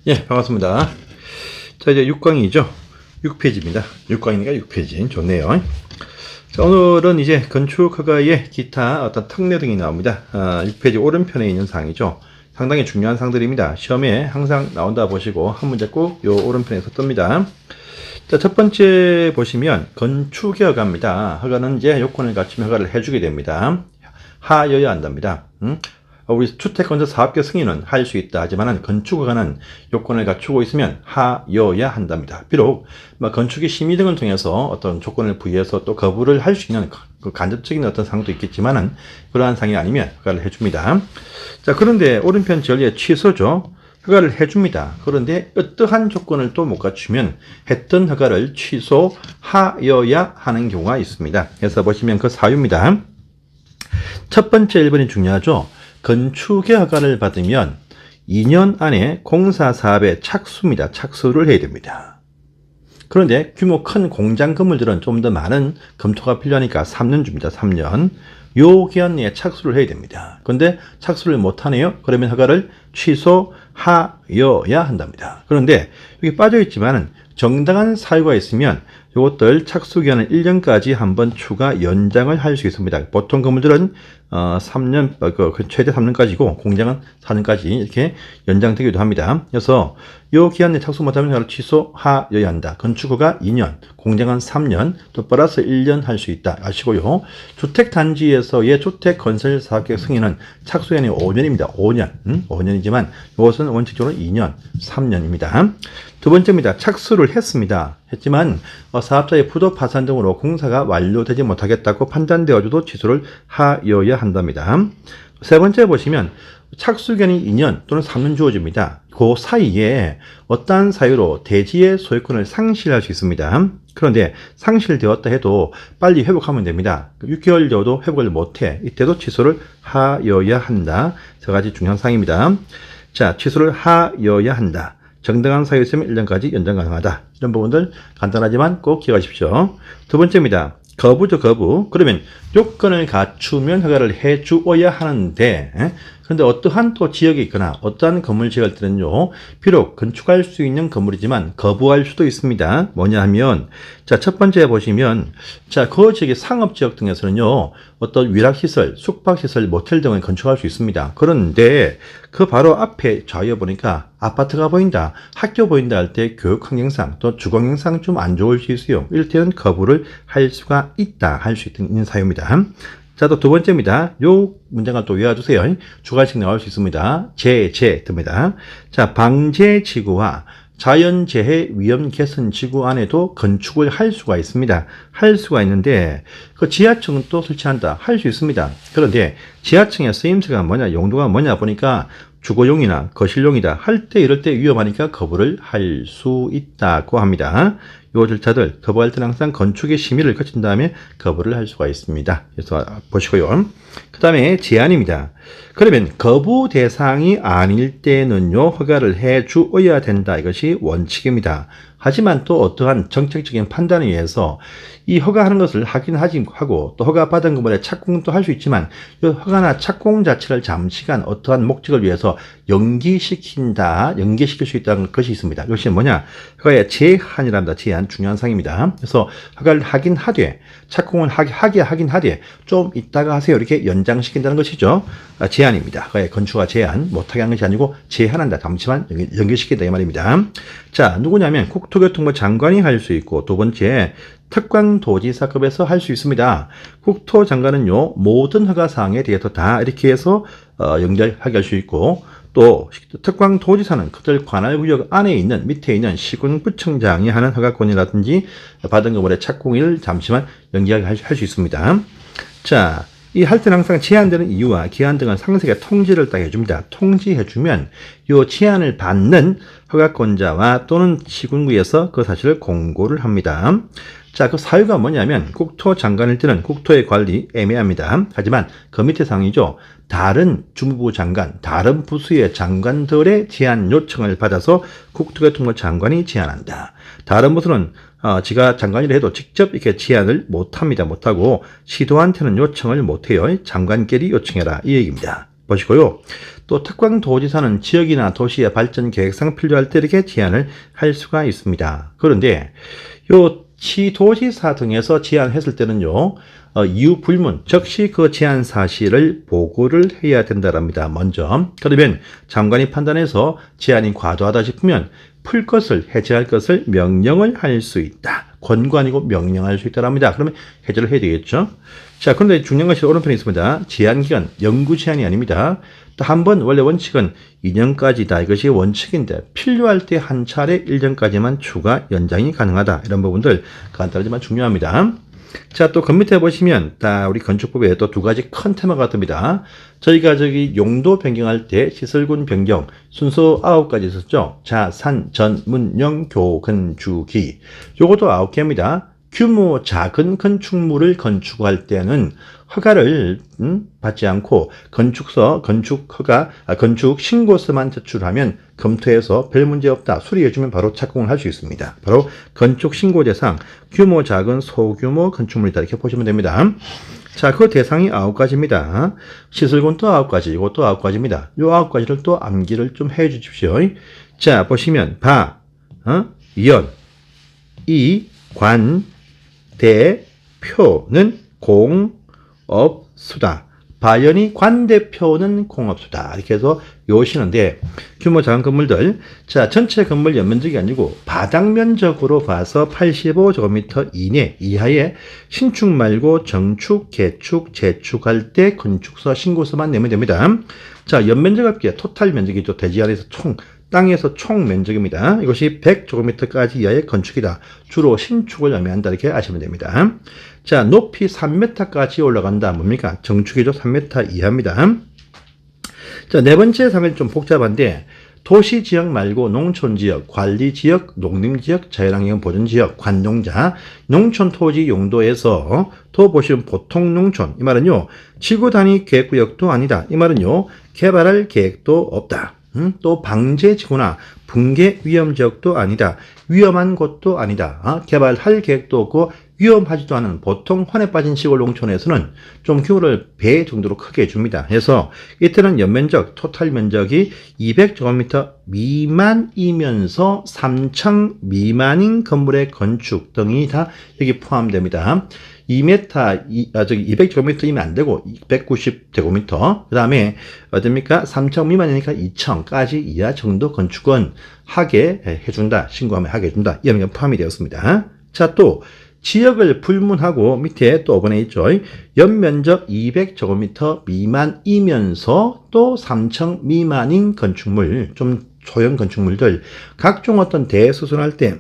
예, 반갑습니다. 자, 이제 6강이죠. 6페이지입니다. 6강이니까 6페이지. 좋네요. 자, 오늘은 이제 건축 허가의 기타 어떤 특례 등이 나옵니다. 6페이지 오른편에 있는 사항이죠. 상당히 중요한 사항들입니다. 시험에 항상 나온다 보시고 한 문제 꼭 요 오른편에서 뜹니다. 자, 첫 번째 보시면 건축의 허가입니다. 허가는 이제 요건을 갖추면 허가를 해주게 됩니다. 하여야 한답니다. 우리 주택건설 사업계 승인은 할 수 있다 하지만 건축허가는 요건을 갖추고 있으면 하여야 한답니다. 비록 건축의 심의 등을 통해서 어떤 조건을 부여해서 또 거부를 할 수 있는 그 간접적인 어떤 사항도 있겠지만은 그러한 사항이 아니면 허가를 해줍니다. 자, 그런데 오른편 전리의 취소죠. 허가를 해줍니다. 그런데 어떠한 조건을 또 못 갖추면 했던 허가를 취소하여야 하는 경우가 있습니다. 그래서 보시면 그 사유입니다. 첫 번째 1번이 중요하죠. 건축의 허가를 받으면 2년 안에 공사 사업에 착수입니다. 착수를 해야 됩니다. 그런데 규모 큰 공장 건물들은 좀 더 많은 검토가 필요하니까 3년 줍니다. 3년. 요 기간 내에 착수를 해야 됩니다. 그런데 착수를 못하네요. 그러면 허가를 취소하여야 한답니다. 그런데 여기 빠져 있지만은 정당한 사유가 있으면 이것들 착수 기간은 1년까지 한번 추가 연장을 할 수 있습니다. 보통 건물들은 3년, 최대 3년까지고 공장은 4년까지 이렇게 연장되기도 합니다. 그래서 이 기간 내에 착수 못하면 허가를 취소하여야 한다. 건축허가 2년, 공장은 3년, 또 플러스 1년 할 수 있다. 아시고요. 주택단지에서의 주택건설 사업계획 승인은 착수기간이 5년입니다. 5년. 5년이지만 이것은 원칙적으로 2년, 3년입니다. 두 번째입니다. 착수를 했습니다. 했지만 사업자의 부도 파산 등으로 공사가 완료되지 못하겠다고 판단되어져도 취소를 하여야 한답니다. 세 번째 보시면 착수기간이 2년 또는 3년 주어집니다. 그 사이에 어떠한 사유로 대지의 소유권을 상실할 수 있습니다. 그런데 상실되었다 해도 빨리 회복하면 됩니다. 6개월여도 회복을 못해 이때도 취소를 하여야 한다. 세 가지 중요한 사항입니다. 자, 취소를 하여야 한다. 정당한 사유 있으면 1년까지 연장 가능하다. 이런 부분들 간단하지만 꼭 기억하십시오. 두 번째입니다. 거부죠, 거부. 그러면 요건을 갖추면 허가를 해 주어야 하는데, 그런데 어떠한 또 지역에 있거나 어떠한 건물 지을 때는요, 비록 건축할 수 있는 건물이지만 거부할 수도 있습니다. 뭐냐 하면, 자, 첫 번째 보시면, 자, 그 지역의 상업지역 등에서는요, 어떤 위락시설, 숙박시설, 모텔 등을 건축할 수 있습니다. 그런데 그 바로 앞에 좌우에 보니까 아파트가 보인다, 학교 보인다 할 때 교육 환경상 또 주거 환경상 좀 안 좋을 수 있어요. 이럴 때는 거부를 할 수가 있다, 할 수 있는 사유입니다. 자, 또 두 번째입니다. 요 문장을 또 외워주세요. 두 가지씩 나올 수 있습니다. 듭니다. 자, 방제지구와 자연재해 위험 개선 지구 안에도 건축을 할 수가 있습니다. 할 수가 있는데 그 지하층은 또 설치한다. 할 수 있습니다. 그런데 지하층의 쓰임새가 뭐냐, 용도가 뭐냐 보니까 주거용이나 거실용이다 할 때 이럴 때 위험하니까 거부를 할 수 있다고 합니다. 이 절차들 거부할 때는 항상 건축의 심의를 거친 다음에 거부를 할 수가 있습니다. 그래서 보시고요. 그 다음에 제한입니다. 그러면 거부 대상이 아닐 때는요, 허가를 해 주어야 된다. 이것이 원칙입니다. 하지만 또 어떠한 정책적인 판단에 의해서 이 허가하는 것을 하긴 하고 또 허가 받은 것보다 착공도 할 수 있지만 이 허가나 착공 자체를 잠시간 어떠한 목적을 위해서 연기시킬 수 있다는 것이 있습니다. 이것이 뭐냐? 허가의 제한이랍니다. 제한, 중요한 사항입니다. 그래서 허가를 하긴 하되 착공을 하긴 하되 좀 이따가 하세요. 이렇게 연장시킨다는 것이죠. 제한입니다. 허가의 건축허가 제한, 못하게 하는 것이 아니고 제한한다. 잠시만 연기시킨다 이 말입니다. 자, 누구냐면 국토교통부 장관이 할 수 있고, 두 번째 특광도지사급에서 할 수 있습니다. 국토장관은요, 모든 허가사항에 대해서 다 이렇게 해서 연결하게 할 수 있고, 또 특광도지사는 그들 관할구역 안에 있는 밑에 있는 시군구청장이 하는 허가권이라든지 받은 것보다 착공일 잠시만 연기하게 할 수 있습니다. 자, 이 할 때는 항상 제한되는 이유와 기한 등은 상세하게 통지를 딱 해줍니다. 통지해주면 이 제한을 받는 허가권자와 또는 시군구에서 그 사실을 공고를 합니다. 자, 그 사유가 뭐냐면 국토장관일 때는 국토의 관리 애매합니다. 하지만 그 밑에 사항이죠. 다른 주무부 장관, 다른 부수의 장관들의 제안 요청을 받아서 국토교통부 장관이 제안한다. 다른 부수는 지가 장관이라 해도 직접 이렇게 제안을 못합니다. 못하고 시도한테는 요청을 못해요. 장관끼리 요청해라 이 얘기입니다. 보시고요. 또 특광도지사는 지역이나 도시의 발전 계획상 필요할 때 이렇게 제안을 할 수가 있습니다. 그런데 요 시도지사 등에서 제안했을 때는요, 이유 불문, 즉시 그 제안 사실을 보고를 해야 된다랍니다. 먼저. 그러면 장관이 판단해서 제안이 과도하다 싶으면 풀 것을, 해제할 것을 명령을 할 수 있다. 권고아니고 명령할 수 있다랍니다. 그러면 해제를 해야 되겠죠. 자, 그런데 중요한 것이 오른편에 있습니다. 제한 기간, 영구 제한이 아닙니다. 또 한 번 원래 원칙은 2년까지다. 이것이 원칙인데 필요할 때 한 차례 1년까지만 추가 연장이 가능하다. 이런 부분들 간단하지만 중요합니다. 자, 또 그 밑에 보시면 우리 건축법에 또 두 가지 큰 테마가 뜹니다. 저희가 용도 변경할 때 시설군 변경 순서 9가지 있었죠. 자, 산, 전, 문, 영, 교, 근, 주, 기. 요것도 9개입니다. 규모 작은 건축물을 건축할 때는 허가를 받지 않고 건축 신고서만 제출하면 검토해서 별 문제 없다. 수리해주면 바로 착공을 할 수 있습니다. 바로 건축 신고 대상 규모 작은 소규모 건축물이다. 이렇게 보시면 됩니다. 자, 그 대상이 9가지입니다. 시설군도 9가지, 이것도 9가지입니다. 요 9가지를 또 암기를 좀 해 주십시오. 자, 보시면 연, 이, 관, 대, 표는 공업수다. 바연이 관대표는 공업수다. 이렇게 해서 요시는데 규모 작은 건물들, 자, 전체 건물 연면적이 아니고 바닥 면적으로 봐서 85제곱미터 이하에 신축 말고 정축, 개축, 재축할 때 건축서 신고서만 내면 됩니다. 자, 연면적 합계 토탈 면적이죠. 대지 안에서 땅에서 총 면적입니다. 이것이 100제곱미터까지 이하의 건축이다. 주로 신축을 의미한다. 이렇게 아시면 됩니다. 자, 높이 3m까지 올라간다. 뭡니까? 정축이죠. 3m 이하입니다. 자, 네 번째 상은 좀 복잡한데 도시지역 말고 농촌지역, 관리지역, 농림지역, 자연환경 보존지역, 관농자, 농촌토지 용도에서 또 보시면 보통 농촌, 이 말은요 지구 단위 계획구역도 아니다. 이 말은요 개발할 계획도 없다. 또 방제지구나 붕괴 위험지역도 아니다. 위험한 곳도 아니다. 개발할 계획도 없고 위험하지도 않은 보통 환에 빠진 시골 농촌에서는 좀 규모를 배 정도로 크게 해줍니다. 그래서 이때는 연면적 토탈 면적이 200제곱미터 미만이면서 3층 미만인 건물의 건축 등이 다 여기 포함됩니다. 200제곱미터이면 안 되고 290제곱미터. 그 다음에 어딥니까? 3층 미만이니까 2층까지 이하 정도 건축은 하게 해준다. 신고하면 하게 해준다. 이 의미가 포함이 되었습니다. 자, 또 지역을 불문하고 밑에 또 5번에 있죠. 연면적 200제곱미터 미만이면서 또 3층 미만인 건축물, 좀 소형 건축물들 각종 어떤 대수선할 때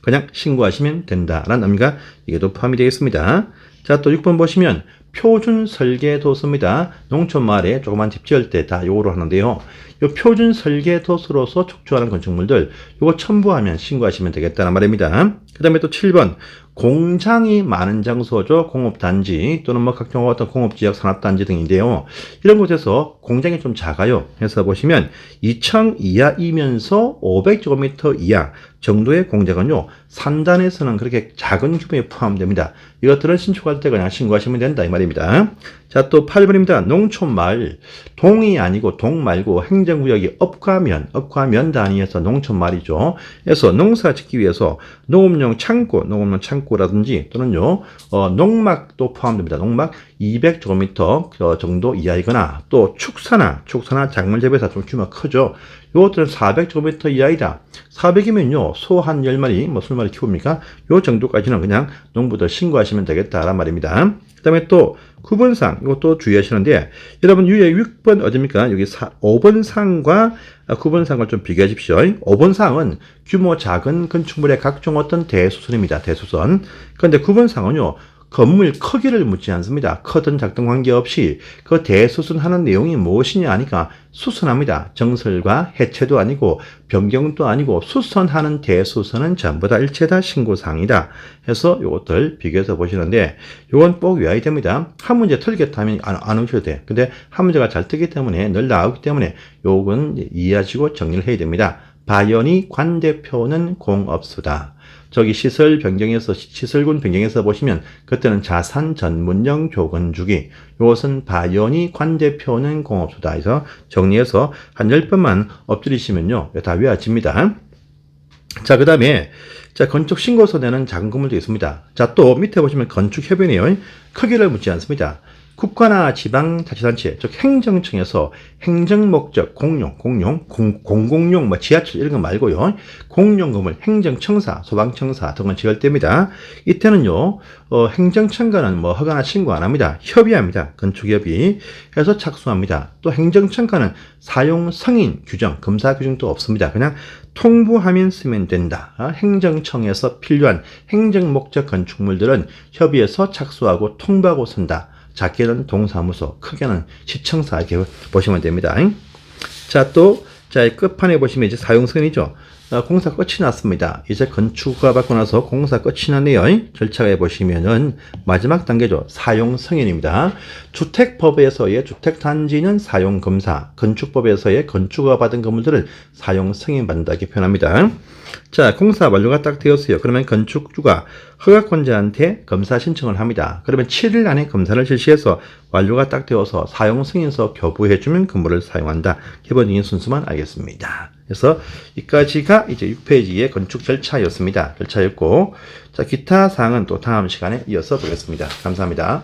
그냥 신고하시면 된다라는 의미가 이게 또 포함이 되겠습니다. 자, 또 6번 보시면 표준 설계 도서입니다. 농촌 마을에 조그만 집 지을 때 다 요거로 하는데요. 요 표준 설계 도서로서 촉구하는 건축물들 요거 첨부하면 신고하시면 되겠다는 말입니다. 그 다음에 또 7번 공장이 많은 장소죠. 공업단지 또는 뭐 각종 어떤 공업지역 산업단지 등인데요. 이런 곳에서 공장이 좀 작아요. 그래서 보시면 2층 이하이면서 500제곱미터 이하 정도의 공장은요. 산단에서는 그렇게 작은 규모에 포함됩니다. 이것들은 신축할 때 그냥 신고하시면 된다 이 말입니다. 자, 또 8번입니다. 농촌마을 동이 아니고 동 말고 행정구역이 업과면 단위에서 농촌마을이죠. 그래서 농사 짓기 위해서 농업용 창고라든지 또는요 농막도 포함됩니다. 농막 200제곱미터 정도 이하이거나 또 축사나 작물 재배사 좀 규모가 크죠. 요것들은 400제곱미터 이하이다. 400이면요 소 한 10마리 뭐 20마리 키웁니까? 요 정도까지는 그냥 농부들 신고하시면 되겠다란 말입니다. 그 다음에 또 9번상 이것도 주의하시는데 여러분 위에 6번 어딥니까? 여기 5번 상과 9번 상을 좀 비교하십시오. 5번 상은 규모 작은 건축물의 각종 어떤 대수선입니다. 대수선. 그런데 9번 상은요 건물 크기를 묻지 않습니다. 크든 작든 관계없이 그 대수선하는 내용이 무엇이냐 하니까 수선합니다. 정설과 해체도 아니고 변경도 아니고 수선하는 대수선은 전부 다 일체 다 신고사항이다. 해서 요것들 비교해서 보시는데 요건 꼭 외워야 됩니다. 한 문제 틀리겠다 하면 안 오셔도 돼. 근데 한 문제가 잘 뜨기 때문에 늘 나오기 때문에 요건 이해하시고 정리를 해야 됩니다. 바연이 관대표는 공업수다. 저기 시설군 변경해서 보시면 그때는 자산 전문형 조건주기, 요것은 바연이 관대표는 공업소다 해서 정리해서 한 10번만 엎드리시면요 다 외워집니다. 자, 그 다음에 자, 건축 신고서 내는 작은 건물도 있습니다. 자, 또 밑에 보시면 건축협의회는 크기를 묻지 않습니다. 국가나 지방자치단체, 즉 행정청에서 행정목적 공공용, 뭐 지하철 이런 거 말고요. 공용건물 행정청사, 소방청사 등은 지을 때입니다. 이때는요, 행정청과는 뭐 허가나 신고 안 합니다. 협의합니다. 건축협의 해서 착수합니다. 또 행정청과는 사용 승인 규정, 검사 규정도 없습니다. 그냥 통보하면 쓰면 된다. 행정청에서 필요한 행정목적 건축물들은 협의해서 착수하고 통보하고 쓴다. 작게는 동사무소, 크게는 시청사 이렇게 보시면 됩니다. 자, 또 자, 끝판에 보시면 이제 사용승인이죠. 공사 끝이 났습니다. 이제 건축허가 받고 나서 공사 끝이 났네요. 절차에 보시면은 마지막 단계죠. 사용승인입니다. 주택법에서의 주택단지는 사용검사, 건축법에서의 건축허가 받은 건물들은 사용승인 받는다 이렇게 표현합니다. 자, 공사 완료가 딱 되었어요. 그러면 건축주가 허가권자한테 검사 신청을 합니다. 그러면 7일 안에 검사를 실시해서 완료가 딱 되어서 사용 승인서 교부해주면 건물을 사용한다. 기본적인 순서만 알겠습니다. 그래서 여기까지가 이제 6페이지의 건축 절차였습니다. 절차였고, 자, 기타 사항은 또 다음 시간에 이어서 보겠습니다. 감사합니다.